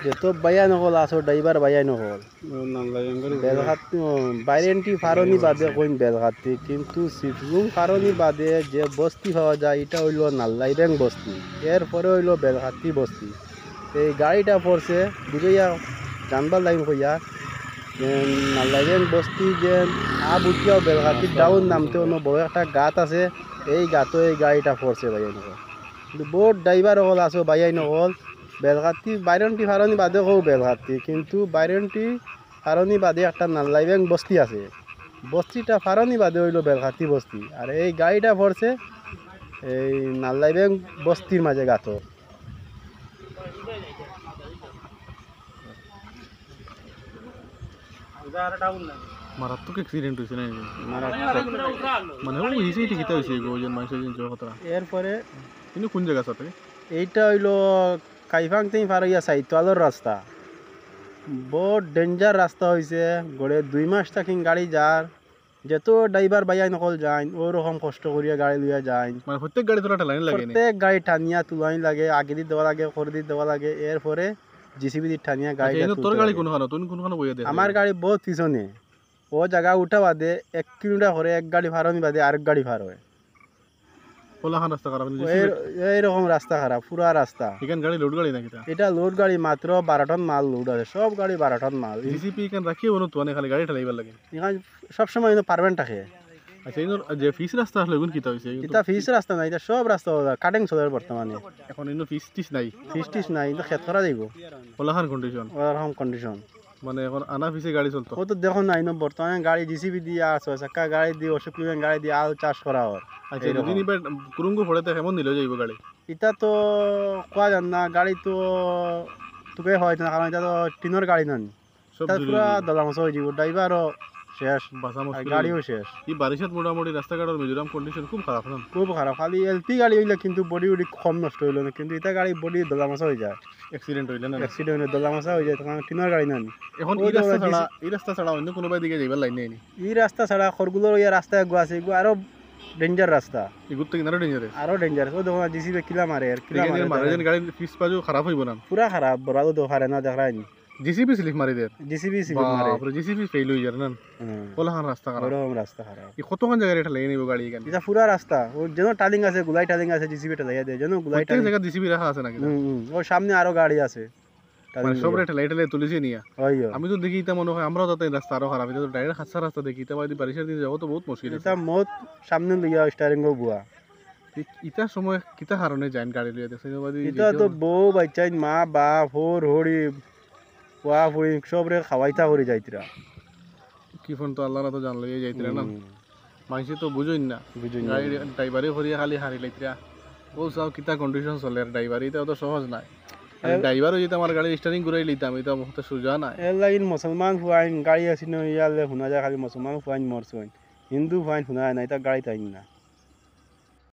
যেতো বাইয়া নকল আসো ড্রাইভার বাইয়া নকল বেলঘাট বাইরেন্টি ফারনি বাদে কইন বেলঘাটি কিন্তু সিফলুং ফারনি বাদে যে বস্তি পাওয়া যায় এটা হইল নাল্লাইবেং বস্তি এরপরে হইল বেলঘাটি বস্তি এই গাড়িটা পড়ছে বুঝাইয়া জানবার লাইন কইয়া নাল্লাইবেং বস্তি যে আপ উঠিয়াও বেলঘাটির ডাউন নামতে অন্য বড় একটা গাত আছে এই গাতো এই গাড়িটা পড়ছে বাইয়া নকল কিন্তু বহুত ড্রাইভার হল আসো বাইয়াই নকল বেলঘাটি বাইরন্টি ফারনি বাদে কৌ বেলঘাটি কিন্তু বাইরন্টি ফারনি বাদে একটা নাল্লাইবেং বস্তি আছে বস্তিটা ফারনি বাদে হইল বেলঘাটি বস্তি আর এই গাড়িটা পড়ছে এই নাল্লাইবেং বস্তির মাঝে গাতো মারাত্মক অ্যাক্সিডেন্ট হয়েছে না মানে ও হিসেবে ঠিকই হয়েছে ওজন মানুষের কথা এরপরে কিন্তু কোন জায়গা সাথে এইটা হইল কাইফাং থেকে পার হইয়া সাইতোয়ালোর রাস্তা বহুত ডেঞ্জার রাস্তা হয়েছে গড়ে 2 মাস থাকি গাড়ি যার যেত ড্রাইভার বাইয়াই নকল যায় ওরকম কষ্ট করিয়া গাড়ি লইয়া যায় মানে প্রত্যেক গাড়ি তোরা ঠেলানি লাগে প্রত্যেক গাড়ি টানিয়া তুলানি লাগে আগে দিয়ে দেওয়া লাগে করে দিয়ে দেওয়া লাগে এরপরে জিসিবি দিয়ে টানিয়া গাড়ি তোর গাড়ি কোনখানে তুই কোনখানে বইয়া দে আমার গাড়ি বহুত পিছনে ও জায়গা উঠা বাদে 1 কিলোমিটার করে এক গাড়ি ফারনি বাদে আরেক গাড়ি ফার হয় কোলাখান রাস্তা খারাপ এইরকম রাস্তা খারাপ পুরা রাস্তা এখান গাড়ি লোড গাড়ি নাকি এটা লোড গাড়ি মাত্র 12 টন মাল লোড আছে সব গাড়ি 12 টন মাল জিসিপি এখান রাখিয়ে অনু তো খালি গাড়ি ঠেলাইবার লাগে এখানে সবসময় পারবেন্ট থাকে আচ্ছা এই যে ফিস রাস্তা আসলে কোন কিতা হইছে এটা ফিস রাস্তা নাই এটা সব রাস্তা কাটিং চলে বর্তমানে এখন ইনো ফিস টিস নাই ফিস টিস নাই এটা খেত করা যাইব কোলাখান কন্ডিশন ওরকম কন্ডিশন মানে এখন আনা ফিসে গাড়ি চলতো ও তো দেখো না ইনো বর্তমানে গাড়ি জিসিবি দিয়ে আছে চাকা গাড়ি দিয়ে অশোক লিবেন গাড়ি দিয়ে আল চাষ করা হয় আচ্ছা যদি এবার কুরুঙ্গু ফড়াতে কেমন নিলে যাইব গাড়ি এটা তো কোয়া যান না গাড়ি তো তোকে হয় না কারণ এটা তো টিনের গাড়ি না সব পুরা দলামস হয়ে যাব ড্রাইভারও শেষ বাসা মুশকিল গাড়িও শেষ এই বারিশাত মোটামুটি রাস্তাঘাটের মিজোরাম কন্ডিশন খুব খারাপ না খুব খারাপ খালি এলপি গাড়ি হইলে কিন্তু বডি উডি কম নষ্ট হইল না কিন্তু এটা গাড়ি বডি দলামসা হয়ে যায় অ্যাক্সিডেন্ট হইলে না অ্যাক্সিডেন্ট দলামসা হয়ে যায় তখন টিনের গাড়ি না এখন এই রাস্তা ছাড়া অন্য কোনো দিকে যাইবার লাইন নেই এই রাস্তা ছাড়া খরগুলোর ইয়া রাস্তা এগো আছে এগো আরো ডেঞ্জার রাস্তা এগুলো তো কিনারও ডেঞ্জারাস আরো ডেঞ্জার ও দেখো জিসিবি কিলা মারে আর কিলা মারে মারাজন গাড়ি ফিস পাজু খারাপ হইব না পুরা খারাপ বড়াদো দো হারে না দেখাই জিসিবি স্লিপ মারি দেয় জিসিবি সিলিপ মারে বাপরে জিসিবি ফেল হই যায় না কোলাখান রাস্তা খারাপ ওরকম রাস্তা খারাপ এই কতক্ষণ জায়গা এটা লাইন নিব গাড়ি এখানে এটা পুরা রাস্তা ও যেন টালিং আছে গুলাই টালিং আছে জিসিবি টা লাইয়া দেয় যেন গুলাই প্রত্যেক জায়গা জিসিবি রাখা আছে নাকি ওর সামনে আরো গাড়ি আছে মানে সব রেট লাইট লাইট তুলিছে নিয়া হইও আমি তো দেখি এটা মনে হয় আমরাও তাতে রাস্তা আরো খারাপ এটা তো ডাইরেক্ট খাসা রাস্তা দেখি এটা বাদি বারিশের দিন যাবো তো বহুত মুশকিল এটা মত সামনে লইয়া স্টারিং গো বুয়া ইটার সময় কিতা কারণে যাইন গাড়ি লইয়া দেখছেন বাদি এটা তো বউ বাচ্চাই মা বাপ হোর হরি ওয়া ফুড়ি সবরে খাওয়াইতা করে যাইতিরা কি ফোন তো আল্লাহর তো জান লইয়া যাইতিরা না মানুষে তো বুঝইন না বুঝুন গাড়ি ড্রাইভারে করিয়া খালি হারি লাইতিরা ও সব কিতা কন্ডিশন চলে আর ড্রাইভার এটা তো সহজ নাই ড্রাইভারও যদি আমার গাড়ি স্টারিং ঘুরাই লিতাম এটা বহুত সোজা না এর লাগিন মুসলমান ফুয়াইন গাড়ি আসিন ইয়ালে শুনা যায় খালি মুসলমান ফুয়াইন মরছইন হিন্দু ফুয়াইন শুনা নাই তা গাড়ি তাইন না